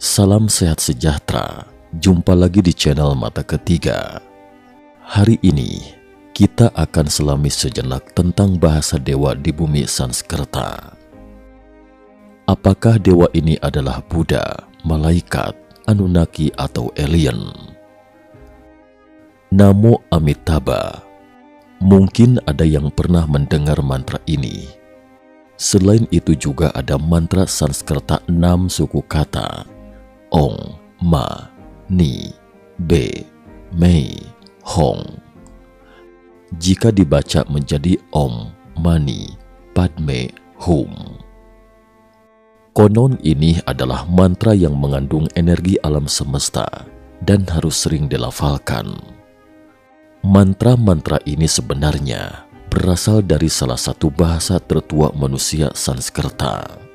Salam sehat sejahtera, jumpa lagi di channel Mata Ketiga. Hari ini, kita akan selami sejenak tentang bahasa dewa di bumi Sanskerta. Apakah dewa ini adalah Buddha, malaikat, Anunnaki atau alien? Namo Amitabha. Mungkin ada yang pernah mendengar mantra ini. Selain itu juga ada mantra Sanskerta 6 suku kata. Ong, Ma, Ni, Be, Mei, Hong. Jika dibaca menjadi Om, Mani, Padme, Hum. Konon ini adalah mantra yang mengandung energi alam semesta dan harus sering dilafalkan. Mantra-mantra ini sebenarnya berasal dari salah satu bahasa tertua manusia, Sanskerta.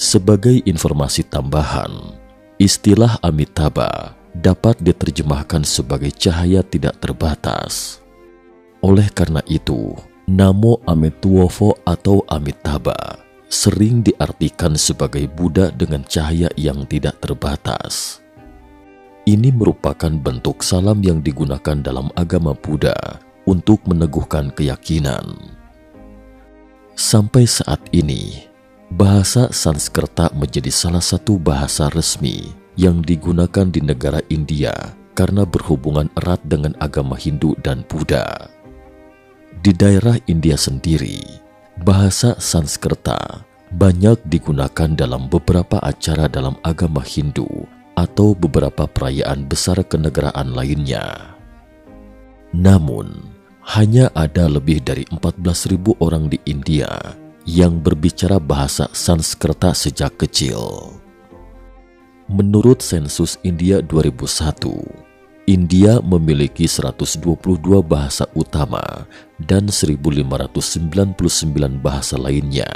Sebagai informasi tambahan, istilah Amitabha dapat diterjemahkan sebagai cahaya tidak terbatas. Oleh karena itu, Namo Amitwofo atau Amitabha sering diartikan sebagai Buddha dengan cahaya yang tidak terbatas. Ini merupakan bentuk salam yang digunakan dalam agama Buddha untuk meneguhkan keyakinan. Sampai saat ini, bahasa Sanskerta menjadi salah satu bahasa resmi yang digunakan di negara India karena berhubungan erat dengan agama Hindu dan Buddha. Di daerah India sendiri, bahasa Sanskerta banyak digunakan dalam beberapa acara dalam agama Hindu atau beberapa perayaan besar kenegaraan lainnya. Namun, hanya ada lebih dari 14.000 orang di India yang berbicara bahasa Sanskerta sejak kecil. Menurut sensus India 2001, India memiliki 122 bahasa utama dan 1.599 bahasa lainnya.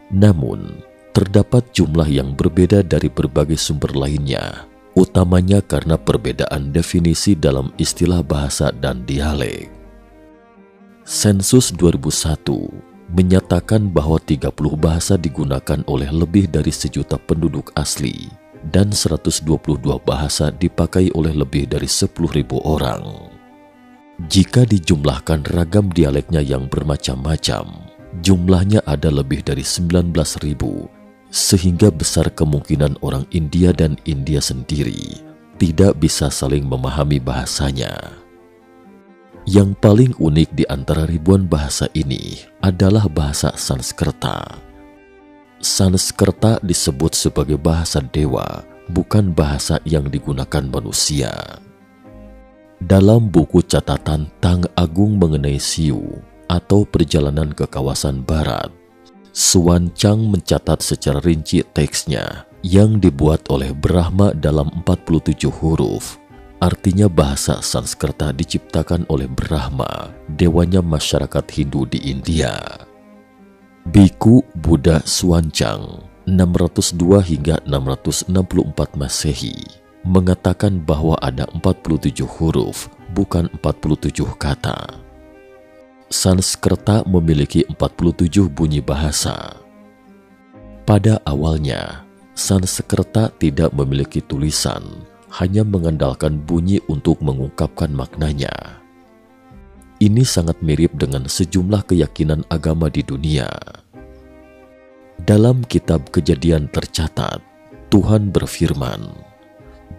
Namun, terdapat jumlah yang berbeda dari berbagai sumber lainnya, utamanya karena perbedaan definisi dalam istilah bahasa dan dialek. Sensus 2001 menyatakan bahwa 30 bahasa digunakan oleh lebih dari 1 juta penduduk asli dan 122 bahasa dipakai oleh lebih dari 10.000 orang. Jika dijumlahkan ragam dialeknya yang bermacam-macam, jumlahnya ada lebih dari 19.000, sehingga besar kemungkinan orang India dan India sendiri tidak bisa saling memahami bahasanya. Yang paling unik di antara ribuan bahasa ini adalah bahasa Sanskerta. Sanskerta disebut sebagai bahasa dewa, bukan bahasa yang digunakan manusia. Dalam buku catatan Tang Agung mengenai Siu atau perjalanan ke kawasan barat, Xuan Chang mencatat secara rinci teksnya yang dibuat oleh Brahma dalam 47 huruf. Artinya bahasa Sanskerta diciptakan oleh Brahma, dewanya masyarakat Hindu di India. Biku Buddha Xuanzang 602 hingga 664 Masehi mengatakan bahwa ada 47 huruf, bukan 47 kata. Sanskerta memiliki 47 bunyi bahasa. Pada awalnya, Sanskerta tidak memiliki tulisan, hanya mengandalkan bunyi untuk mengungkapkan maknanya. Ini sangat mirip dengan sejumlah keyakinan agama di dunia. Dalam kitab Kejadian tercatat, Tuhan berfirman,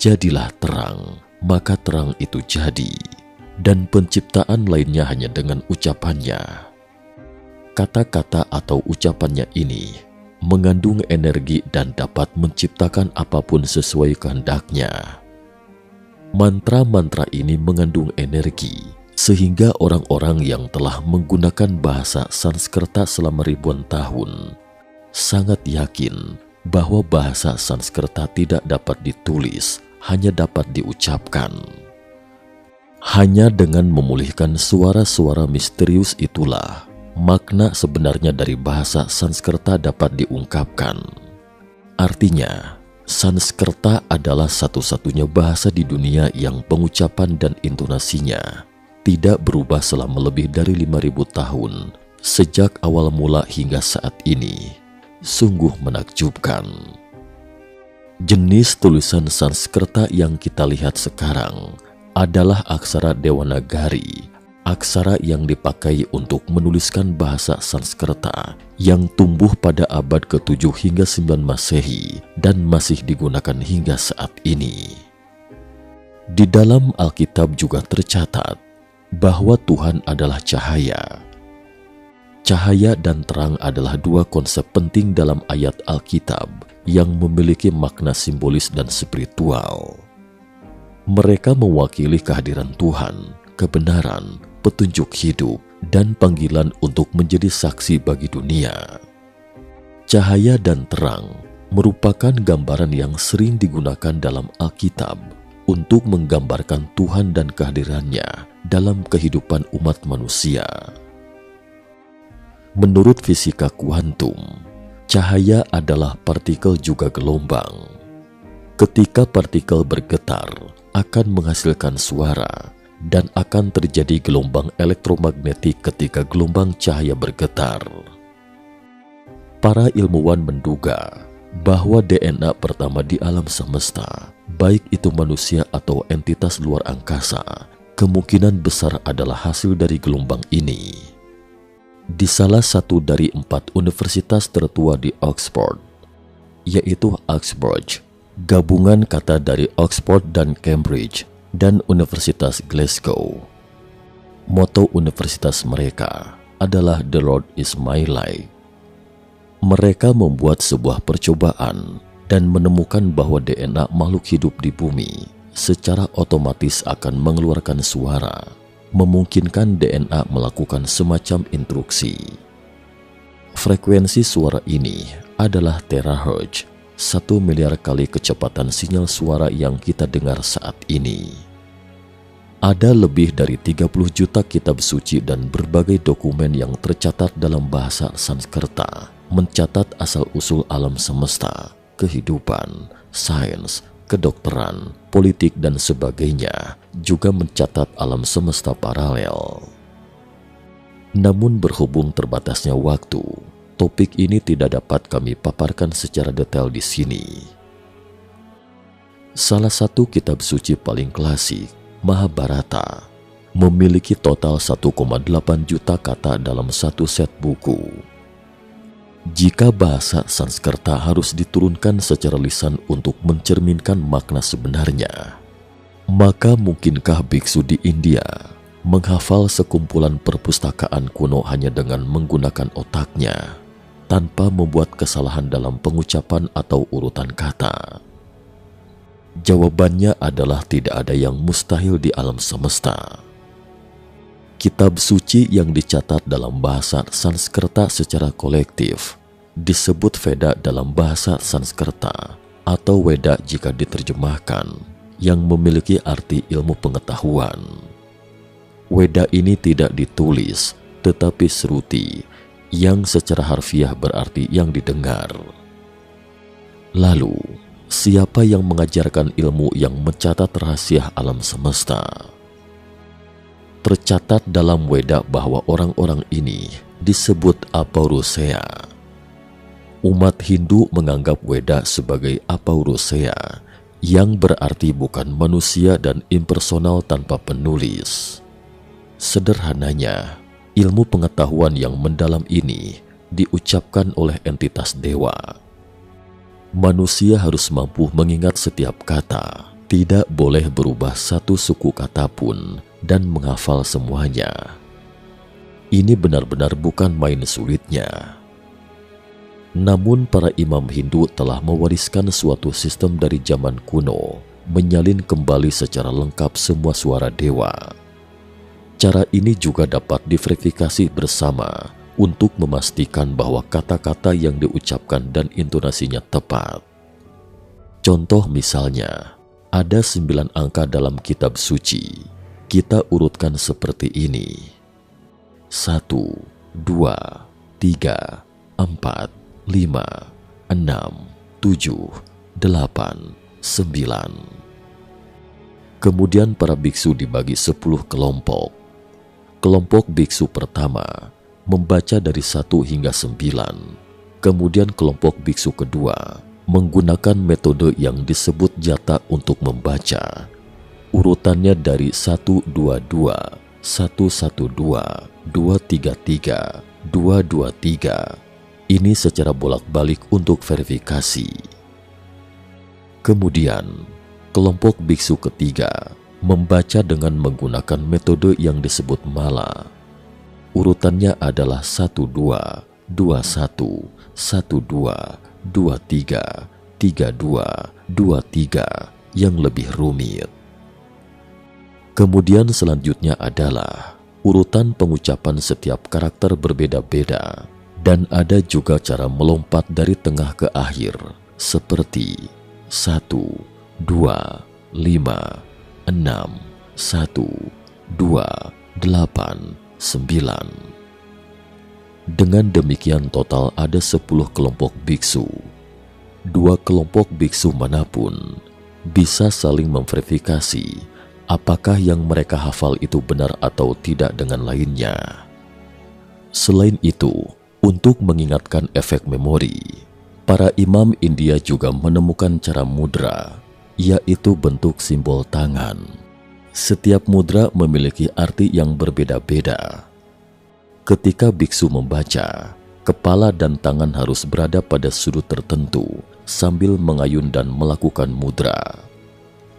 "Jadilah terang," maka terang itu jadi, dan penciptaan lainnya hanya dengan ucapannya. Kata-kata atau ucapannya ini mengandung energi dan dapat menciptakan apapun sesuai kehendaknya. Mantra-mantra ini mengandung energi, sehingga orang-orang yang telah menggunakan bahasa Sanskerta selama ribuan tahun sangat yakin bahwa bahasa Sanskerta tidak dapat ditulis, hanya dapat diucapkan. Hanya dengan memulihkan suara-suara misterius itulah makna sebenarnya dari bahasa Sanskerta dapat diungkapkan. Artinya, Sanskerta adalah satu-satunya bahasa di dunia yang pengucapan dan intonasinya tidak berubah selama lebih dari 5.000 tahun sejak awal mula hingga saat ini. Sungguh menakjubkan. Jenis tulisan Sanskerta yang kita lihat sekarang adalah aksara Dewanagari, aksara yang dipakai untuk menuliskan bahasa Sanskerta yang tumbuh pada abad ke-7 hingga 9 Masehi dan masih digunakan hingga saat ini. Di dalam Alkitab juga tercatat bahwa Tuhan adalah cahaya. Cahaya dan terang adalah dua konsep penting dalam ayat Alkitab yang memiliki makna simbolis dan spiritual. Mereka mewakili kehadiran Tuhan, kebenaran, petunjuk hidup, dan panggilan untuk menjadi saksi bagi dunia. Cahaya dan terang merupakan gambaran yang sering digunakan dalam Alkitab untuk menggambarkan Tuhan dan kehadirannya dalam kehidupan umat manusia. Menurut fisika kuantum, cahaya adalah partikel juga gelombang. Ketika partikel bergetar, akan menghasilkan suara dan akan terjadi gelombang elektromagnetik ketika gelombang cahaya bergetar. Para ilmuwan menduga bahwa DNA pertama di alam semesta, baik itu manusia atau entitas luar angkasa, kemungkinan besar adalah hasil dari gelombang ini. Di salah satu dari 4 universitas tertua di Oxford, yaitu Oxbridge, gabungan kata dari Oxford dan Cambridge, dan Universitas Glasgow. Moto universitas mereka adalah "The Lord is my light". Mereka membuat sebuah percobaan dan menemukan bahwa DNA makhluk hidup di bumi secara otomatis akan mengeluarkan suara, memungkinkan DNA melakukan semacam instruksi. Frekuensi suara ini adalah terahertz, 1 miliar kali kecepatan sinyal suara yang kita dengar saat ini. Ada lebih dari 30 juta kitab suci dan berbagai dokumen yang tercatat dalam bahasa Sanskerta, mencatat asal-usul alam semesta, kehidupan, sains, kedokteran, politik, dan sebagainya, juga mencatat alam semesta paralel. Namun berhubung terbatasnya waktu, topik ini tidak dapat kami paparkan secara detail di sini. Salah satu kitab suci paling klasik, Mahabharata, memiliki total 1,8 juta kata dalam satu set buku. Jika bahasa Sanskerta harus diturunkan secara lisan untuk mencerminkan makna sebenarnya, maka mungkinkah biksu di India menghafal sekumpulan perpustakaan kuno hanya dengan menggunakan otaknya, tanpa membuat kesalahan dalam pengucapan atau urutan kata? Jawabannya adalah tidak ada yang mustahil di alam semesta. Kitab suci yang dicatat dalam bahasa Sanskerta secara kolektif disebut Veda dalam bahasa Sanskerta, atau Weda jika diterjemahkan, yang memiliki arti ilmu pengetahuan. Weda ini tidak ditulis, tetapi sruti, yang secara harfiah berarti yang didengar. Lalu, siapa yang mengajarkan ilmu yang mencatat rahasia alam semesta? Tercatat dalam Weda bahwa orang-orang ini disebut Apaurusea. Umat Hindu menganggap Weda sebagai Apaurusea, yang berarti bukan manusia dan impersonal tanpa penulis. Sederhananya, ilmu pengetahuan yang mendalam ini diucapkan oleh entitas dewa. Manusia harus mampu mengingat setiap kata, tidak boleh berubah satu suku kata pun, dan menghafal semuanya. Ini benar-benar bukan main sulitnya. Namun para imam Hindu telah mewariskan suatu sistem dari zaman kuno, menyalin kembali secara lengkap semua suara dewa. Cara ini juga dapat diverifikasi bersama untuk memastikan bahwa kata-kata yang diucapkan dan intonasinya tepat. Contoh misalnya, ada 9 angka dalam kitab suci. Kita urutkan seperti ini: 1, 2, 3, 4, 5, 6, 7, 8, 9. Kemudian para biksu dibagi 10 kelompok. Kelompok biksu pertama membaca dari 1 hingga 9. Kemudian kelompok biksu kedua menggunakan metode yang disebut jata untuk membaca. Urutannya dari 122, 112, 233, 223. Ini secara bolak-balik untuk verifikasi. Kemudian, kelompok biksu ketiga membaca dengan menggunakan metode yang disebut mala. Urutannya adalah 12, 21, 12, 23, 32, 23 yang lebih rumit. Kemudian selanjutnya adalah urutan pengucapan setiap karakter berbeda-beda, dan ada juga cara melompat dari tengah ke akhir seperti 1, 2, 5, 6, 1, 2, 8, 9. Dengan demikian total ada 10 kelompok biksu. 2 kelompok biksu manapun bisa saling memverifikasi apakah yang mereka hafal itu benar atau tidak dengan lainnya. Selain itu, untuk mengingatkan efek memori, para imam India juga menemukan cara mudra, yaitu bentuk simbol tangan. Setiap mudra memiliki arti yang berbeda-beda. Ketika biksu membaca, kepala dan tangan harus berada pada sudut tertentu sambil mengayun dan melakukan mudra.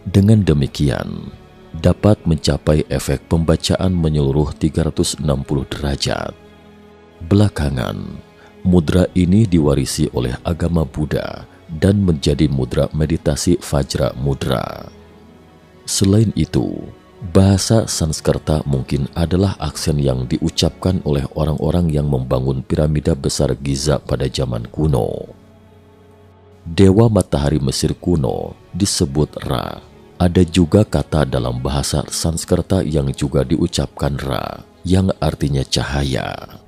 Dengan demikian, dapat mencapai efek pembacaan menyeluruh 360 derajat. Belakangan, mudra ini diwarisi oleh agama Buddha dan menjadi mudra meditasi Vajra Mudra. Selain itu, bahasa Sanskerta mungkin adalah aksen yang diucapkan oleh orang-orang yang membangun piramida besar Giza pada zaman kuno. Dewa matahari Mesir kuno disebut Ra. Ada juga kata dalam bahasa Sanskerta yang juga diucapkan Ra, yang artinya cahaya.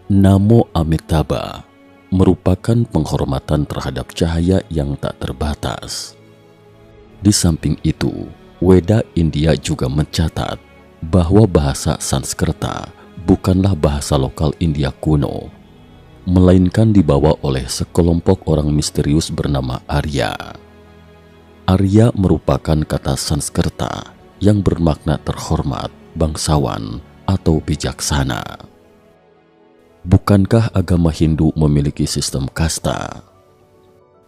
Namo Amitabha merupakan penghormatan terhadap cahaya yang tak terbatas. Di samping itu, Weda India juga mencatat bahwa bahasa Sanskerta bukanlah bahasa lokal India kuno, melainkan dibawa oleh sekelompok orang misterius bernama Arya. Arya merupakan kata Sanskerta yang bermakna terhormat, bangsawan, atau bijaksana. Bukankah agama Hindu memiliki sistem kasta?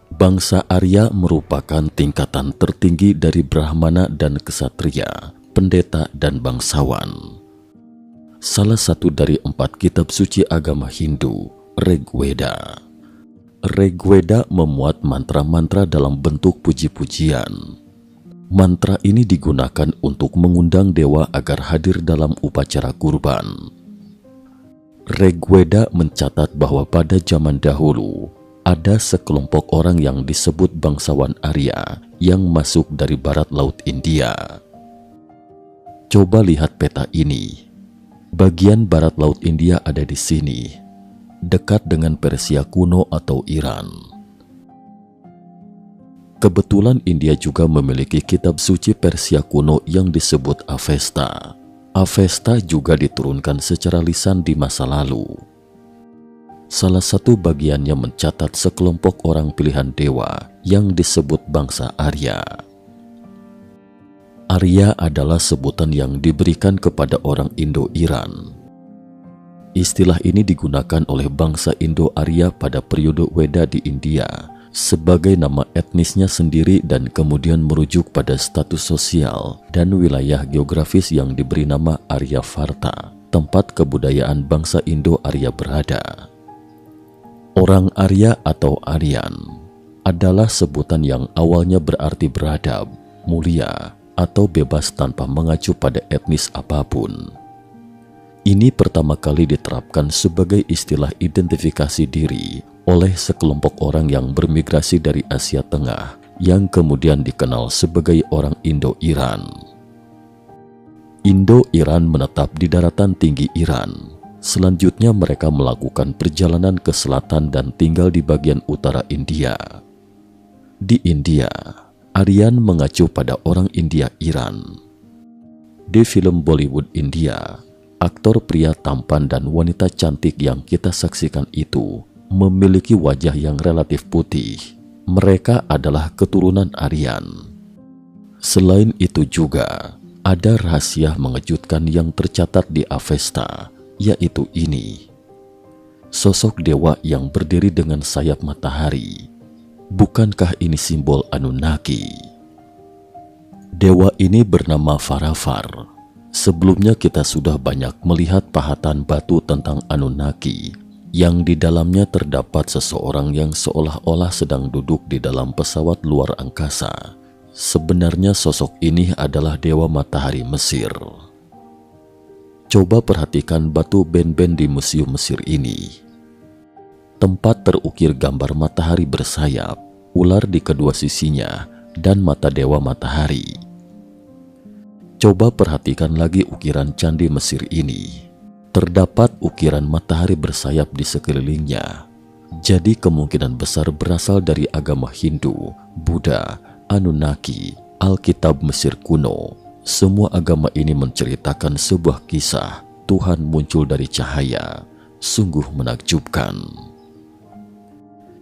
Bangsa Arya merupakan tingkatan tertinggi dari Brahmana dan Ksatria, pendeta dan bangsawan. Salah satu dari 4 kitab suci agama Hindu, Rigveda. Rigveda memuat mantra-mantra dalam bentuk puji-pujian. Mantra ini digunakan untuk mengundang dewa agar hadir dalam upacara kurban. Rigveda mencatat bahwa pada zaman dahulu ada sekelompok orang yang disebut bangsawan Arya yang masuk dari barat laut India. Coba lihat peta ini. Bagian barat laut India ada di sini, dekat dengan Persia kuno atau Iran. Kebetulan India juga memiliki kitab suci Persia kuno yang disebut Avesta. Avesta juga diturunkan secara lisan di masa lalu. Salah satu bagiannya mencatat sekelompok orang pilihan dewa yang disebut bangsa Arya. Arya adalah sebutan yang diberikan kepada orang Indo-Iran. Istilah ini digunakan oleh bangsa Indo-Arya pada periode Weda di India sebagai nama etnisnya sendiri dan kemudian merujuk pada status sosial dan wilayah geografis yang diberi nama Aryavarta, tempat kebudayaan bangsa Indo-Arya berada. Orang Arya atau Aryan adalah sebutan yang awalnya berarti beradab, mulia, atau bebas tanpa mengacu pada etnis apapun. Ini pertama kali diterapkan sebagai istilah identifikasi diri oleh sekelompok orang yang bermigrasi dari Asia Tengah yang kemudian dikenal sebagai orang Indo-Iran. Indo-Iran menetap di daratan tinggi Iran. Selanjutnya mereka melakukan perjalanan ke selatan dan tinggal di bagian utara India. Di India, Aryan mengacu pada orang India Iran. Di film Bollywood India, aktor pria tampan dan wanita cantik yang kita saksikan itu memiliki wajah yang relatif putih. Mereka adalah keturunan Aryan. Selain itu juga, ada rahasia mengejutkan yang tercatat di Avesta, yaitu ini. Sosok dewa yang berdiri dengan sayap matahari. Bukankah ini simbol Anunnaki? Dewa ini bernama Farafar. Sebelumnya kita sudah banyak melihat pahatan batu tentang Anunnaki, yang di dalamnya terdapat seseorang yang seolah-olah sedang duduk di dalam pesawat luar angkasa. Sebenarnya sosok ini adalah dewa matahari Mesir. Coba perhatikan batu ben-ben di museum Mesir ini. Tempat terukir gambar matahari bersayap, ular di kedua sisinya, dan mata dewa matahari. Coba perhatikan lagi ukiran candi Mesir ini. Terdapat ukiran matahari bersayap di sekelilingnya. Jadi kemungkinan besar berasal dari agama Hindu, Buddha, Anunnaki, Alkitab Mesir kuno. Semua agama ini menceritakan sebuah kisah Tuhan muncul dari cahaya. Sungguh menakjubkan.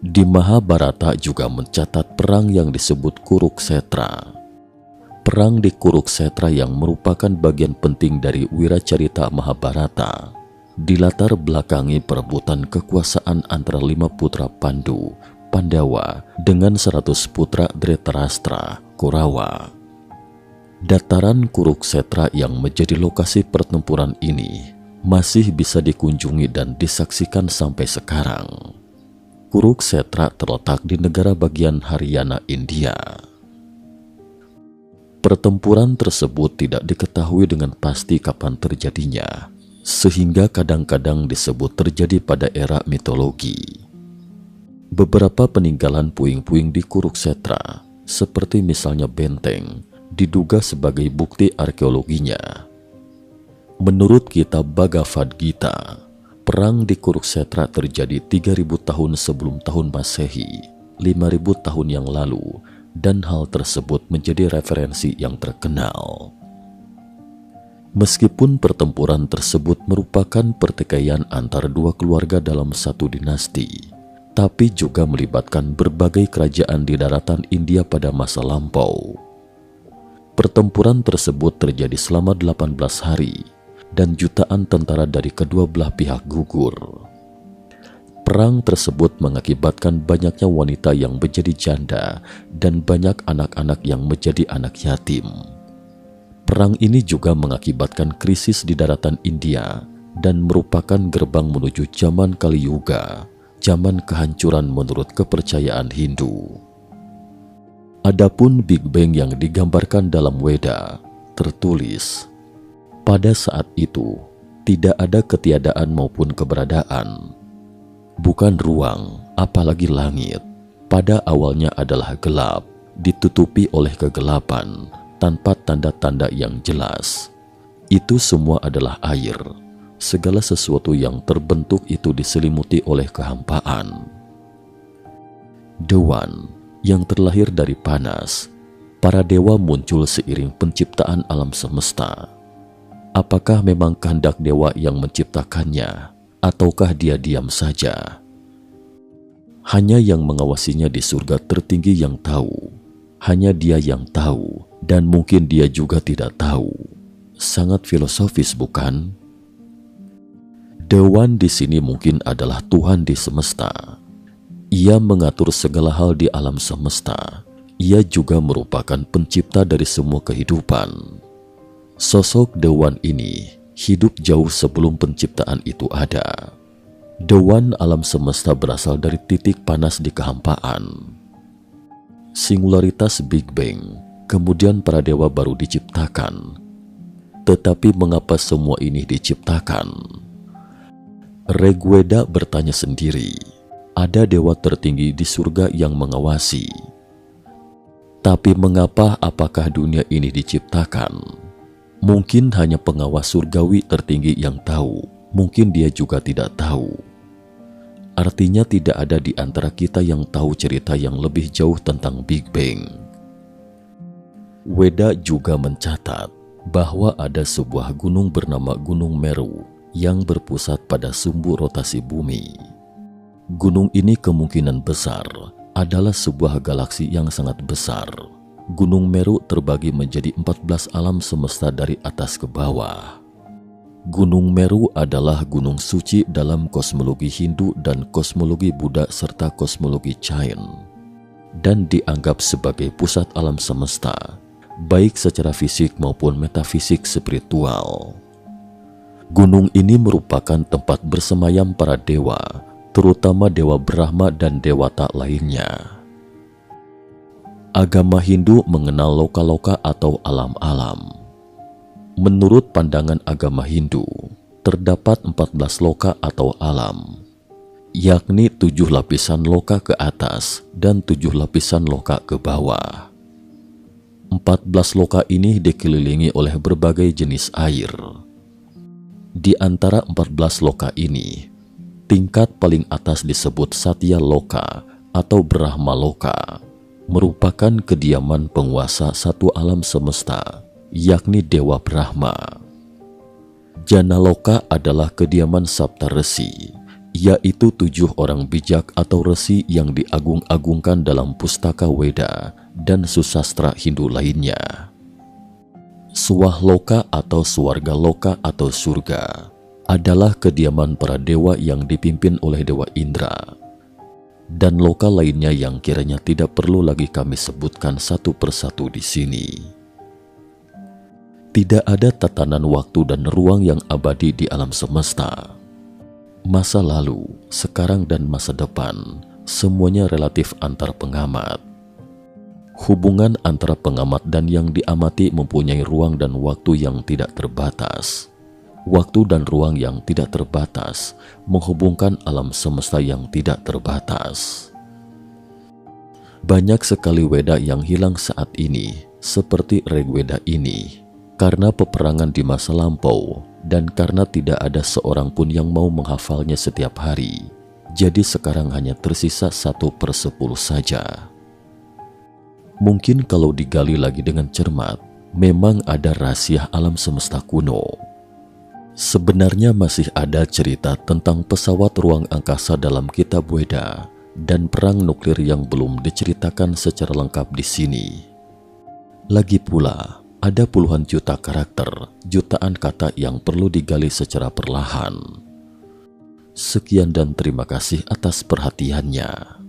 Di Mahabharata juga mencatat perang yang disebut Kuruksetra. Perang di Kuruksetra yang merupakan bagian penting dari wiracarita Mahabharata dilatar belakangi perebutan kekuasaan antara 5 putra Pandu, Pandawa, dengan 100 putra Dhritarashtra, Korawa. Dataran Kuruksetra yang menjadi lokasi pertempuran ini masih bisa dikunjungi dan disaksikan sampai sekarang. Kuruksetra terletak di negara bagian Haryana, India. Pertempuran tersebut tidak diketahui dengan pasti kapan terjadinya, sehingga kadang-kadang disebut terjadi pada era mitologi. Beberapa peninggalan puing-puing di Kuruksetra, seperti misalnya benteng, diduga sebagai bukti arkeologinya. Menurut kitab Bhagavad Gita, perang di Kuruksetra terjadi 3000 tahun sebelum tahun Masehi, 5000 tahun yang lalu, dan hal tersebut menjadi referensi yang terkenal. Meskipun pertempuran tersebut merupakan pertikaian antara dua keluarga dalam satu dinasti, tapi juga melibatkan berbagai kerajaan di daratan India pada masa lampau. Pertempuran tersebut terjadi selama 18 hari, dan jutaan tentara dari kedua belah pihak gugur. Perang tersebut mengakibatkan banyaknya wanita yang menjadi janda dan banyak anak-anak yang menjadi anak yatim. Perang ini juga mengakibatkan krisis di daratan India dan merupakan gerbang menuju zaman Kali Yuga, zaman kehancuran menurut kepercayaan Hindu. Adapun Big Bang yang digambarkan dalam Weda, tertulis, pada saat itu, tidak ada ketiadaan maupun keberadaan. Bukan ruang, apalagi langit. Pada awalnya adalah gelap, ditutupi oleh kegelapan, tanpa tanda-tanda yang jelas. Itu semua adalah air. Segala sesuatu yang terbentuk itu diselimuti oleh kehampaan. Dewan, yang terlahir dari panas, para dewa muncul seiring penciptaan alam semesta. Apakah memang kehendak dewa yang menciptakannya, ataukah dia diam saja? Hanya yang mengawasinya di surga tertinggi yang tahu. Hanya dia yang tahu, dan mungkin dia juga tidak tahu. Sangat filosofis, bukan? Dewan di sini mungkin adalah Tuhan di semesta. Ia mengatur segala hal di alam semesta. Ia juga merupakan pencipta dari semua kehidupan. Sosok Dewan ini hidup jauh sebelum penciptaan itu ada. Dewan alam semesta berasal dari titik panas di kehampaan. Singularitas Big Bang, kemudian para dewa baru diciptakan. Tetapi mengapa semua ini diciptakan? Rigveda bertanya sendiri, ada dewa tertinggi di surga yang mengawasi. Tapi mengapa apakah dunia ini diciptakan? Mungkin hanya pengawas surgawi tertinggi yang tahu, mungkin dia juga tidak tahu. Artinya tidak ada di antara kita yang tahu cerita yang lebih jauh tentang Big Bang. Weda juga mencatat bahwa ada sebuah gunung bernama Gunung Meru yang berpusat pada sumbu rotasi bumi. Gunung ini kemungkinan besar adalah sebuah galaksi yang sangat besar. Gunung Meru terbagi menjadi 14 alam semesta dari atas ke bawah. Gunung Meru adalah gunung suci dalam kosmologi Hindu dan kosmologi Buddha serta kosmologi Jain, dan dianggap sebagai pusat alam semesta, baik secara fisik maupun metafisik spiritual. Gunung ini merupakan tempat bersemayam para dewa, terutama Dewa Brahma dan dewata lainnya. Agama Hindu mengenal loka-loka atau alam-alam. Menurut pandangan agama Hindu, terdapat 14 loka atau alam, yakni 7 lapisan loka ke atas dan 7 lapisan loka ke bawah. 14 loka ini dikelilingi oleh berbagai jenis air. Di antara 14 loka ini, tingkat paling atas disebut Satya Loka atau Brahma Loka, merupakan kediaman penguasa satu alam semesta, yakni Dewa Brahma. Jana Loka adalah kediaman Sapta Resi, yaitu 7 orang bijak atau resi yang diagung-agungkan dalam pustaka Weda dan susastra Hindu lainnya. Swah Loka atau Swarga Loka atau surga adalah kediaman para dewa yang dipimpin oleh Dewa Indra, dan loka lainnya yang kiranya tidak perlu lagi kami sebutkan satu persatu di sini. Tidak ada tatanan waktu dan ruang yang abadi di alam semesta. Masa lalu, sekarang dan masa depan, semuanya relatif antar pengamat. Hubungan antara pengamat dan yang diamati mempunyai ruang dan waktu yang tidak terbatas. Waktu dan ruang yang tidak terbatas menghubungkan alam semesta yang tidak terbatas. Banyak sekali Weda yang hilang saat ini, seperti Rigveda ini, karena peperangan di masa lampau dan karena tidak ada seorang pun yang mau menghafalnya setiap hari. Jadi sekarang hanya tersisa 1/10 saja. Mungkin kalau digali lagi dengan cermat, memang ada rahasia alam semesta kuno. Sebenarnya masih ada cerita tentang pesawat ruang angkasa dalam kitab Weda dan perang nuklir yang belum diceritakan secara lengkap di sini. Lagi pula, ada puluhan juta karakter, jutaan kata yang perlu digali secara perlahan. Sekian dan terima kasih atas perhatiannya.